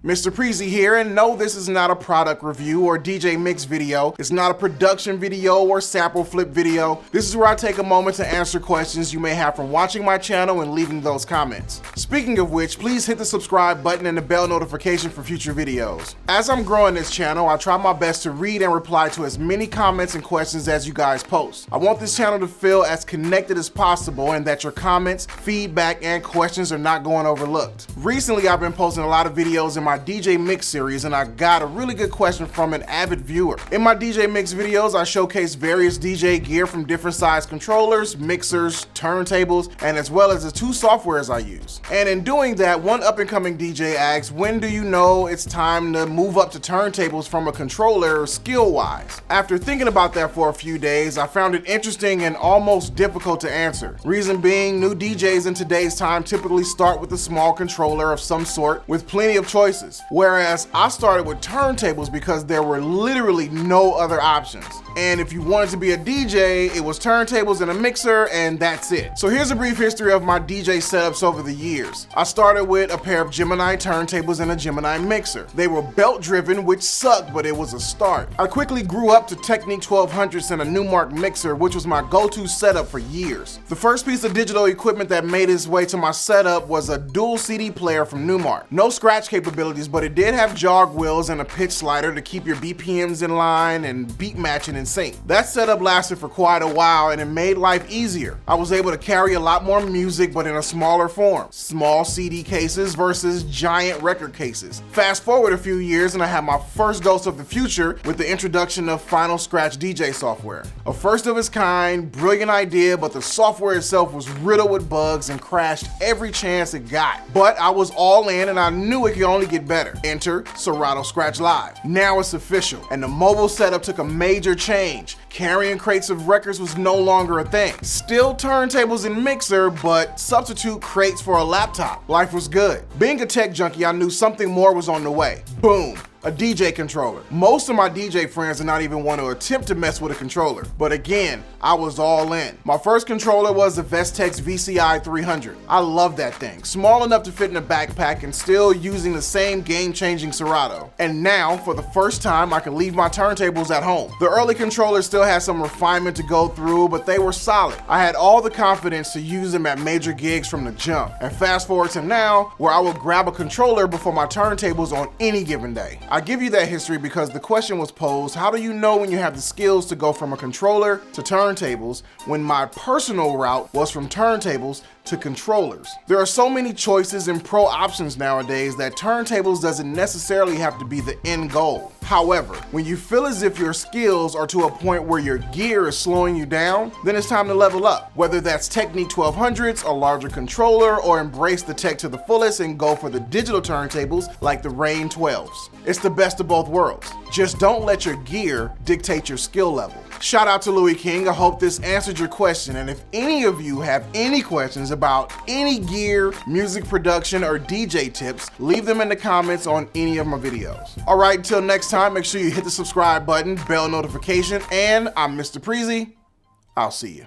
Mr. PreeZee here, and no, this is not a product review or DJ mix video. It's not a production video or sample flip video. This is where I take a moment to answer questions you may have from watching my channel and leaving those comments. Speaking of which, please hit the subscribe button and the bell notification for future videos. As I'm growing this channel, I try my best to read and reply to as many comments and questions as you guys post. I want this channel to feel as connected as possible and that your comments, feedback, and questions are not going overlooked. Recently, I've been posting a lot of videos in my DJ Mix series, and I got a really good question from an avid viewer. In my DJ Mix videos, I showcase various DJ gear from different size controllers, mixers, turntables, and as well as the two softwares I use. And in doing that, one up-and-coming DJ asks, when do you know it's time to move up to turntables from a controller skill-wise? After thinking about that for a few days, I found it interesting and almost difficult to answer. Reason being, new DJs in today's time typically start with a small controller of some sort with plenty of choices. Whereas I started with turntables because there were literally no other options. And if you wanted to be a DJ, it was turntables and a mixer, and that's it. So here's a brief history of my DJ setups over the years. I started with a pair of Gemini turntables and a Gemini mixer. They were belt driven, which sucked, but it was a start. I quickly grew up to Technic 1200s and a Numark mixer, which was my go-to setup for years. The first piece of digital equipment that made its way to my setup was a dual CD player from Numark. No scratch capabilities, but it did have jog wheels and a pitch slider to keep your BPMs in line and beat matching in sync. That setup lasted for quite a while and it made life easier. I was able to carry a lot more music, but in a smaller form. Small CD cases versus giant record cases. Fast forward a few years and I had my first dose of the future with the introduction of Final Scratch DJ software. A first of its kind, brilliant idea, but the software itself was riddled with bugs and crashed every chance it got. But I was all in and I knew it could only get better. Enter Serato Scratch Live. Now it's official, and the mobile setup took a major change. Carrying crates of records was no longer a thing. Still turntables and mixer, but substitute crates for a laptop. Life was good. Being a tech junkie, I knew something more was on the way. Boom. A DJ controller. Most of my DJ friends did not even want to attempt to mess with a controller, but again, I was all in. My first controller was the Vestex VCI 300. I love that thing. Small enough to fit in a backpack and still using the same game-changing Serato. And now, for the first time, I can leave my turntables at home. The early controllers still had some refinement to go through, but they were solid. I had all the confidence to use them at major gigs from the jump. And fast forward to now, where I will grab a controller before my turntables on any given day. I give you that history because the question was posed, how do you know when you have the skills to go from a controller to turntables, when my personal route was from turntables to controllers? There are so many choices and pro options nowadays that turntables doesn't necessarily have to be the end goal. However, when you feel as if your skills are to a point where your gear is slowing you down, then it's time to level up. Whether that's Technic 1200s, a larger controller, or embrace the tech to the fullest and go for the digital turntables like the Rain 12s. It's the best of both worlds. Just don't let your gear dictate your skill level. Shout out to Louis King. I hope this answered your question, and if any of you have any questions about any gear, music production, or DJ tips, leave them in the comments on any of my videos. Alright, until next time, make sure you hit the subscribe button, bell notification, and I'm Mr. PreeZee. I'll see you.